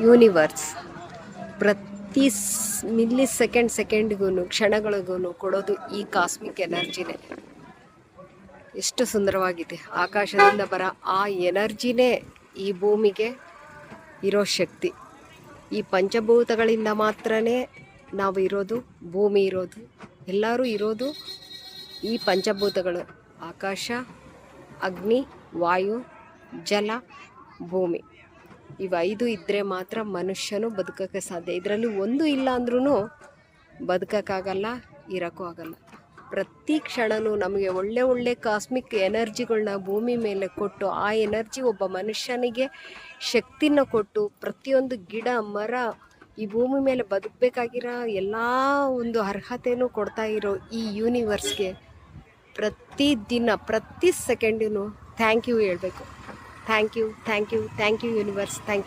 Universe ಪ್ರತಿ milli ಸೆಕೆಂಡ್ಗೂ ಕ್ಷಣಗಳಿಗೂ ಕೊಡೋದು ಈ ಕಾಸ್ಮಿಕ್ ಎನರ್ಜಿನೇ. ಎಷ್ಟು ಸುಂದರವಾಗಿದೆ. ಆಕಾಶದಿಂದ ಬರೋ ಆ ಎನರ್ಜಿನೇ ಈ ಭೂಮಿಗೆ ಇರೋ ಶಕ್ತಿ. ಈ ಪಂಚಭೂತಗಳಿಂದ ಮಾತ್ರನೇ ನಾವು ಇರೋದು, ಭೂಮಿ ಇರೋದು, ಎಲ್ಲರೂ ಇರೋದು ಈ ಪಂಚಭೂತಗಳು: ಆಕಾಶ, ಅಗ್ನಿ, ವಾಯು, ಜಲ, ಭೂಮಿ. ಇವು 5 ಇದ್ದರೆ ಮಾತ್ರ ಮನುಷ್ಯನು ಬದುಕೋಕ್ಕೆ ಸಾಧ್ಯ. ಇದರಲ್ಲಿ ಒಂದು ಇಲ್ಲ ಅಂದ್ರೂ ಬದುಕೋಕ್ಕಾಗಲ್ಲ, ಇರೋಕ್ಕೂ ಆಗಲ್ಲ. ಪ್ರತಿ ಕ್ಷಣವೂ ನಮಗೆ ಒಳ್ಳೆ ಕಾಸ್ಮಿಕ್ ಎನರ್ಜಿಗಳನ್ನ ಭೂಮಿ ಮೇಲೆ ಕೊಟ್ಟು, ಆ ಎನರ್ಜಿ ಒಬ್ಬ ಮನುಷ್ಯನಿಗೆ ಶಕ್ತಿನ ಕೊಟ್ಟು, ಪ್ರತಿಯೊಂದು ಗಿಡ ಮರ ಈ ಭೂಮಿ ಮೇಲೆ ಬದುಕಬೇಕಾಗಿರೋ ಎಲ್ಲ ಒಂದು ಅರ್ಹತೆಯೂ ಕೊಡ್ತಾ ಇರೋ ಈ ಯೂನಿವರ್ಸ್ಗೆ ಪ್ರತಿದಿನ ಪ್ರತಿ ಸೆಕೆಂಡಿನೂ ಥ್ಯಾಂಕ್ ಯು ಹೇಳಬೇಕು. Thank you universe, thank you.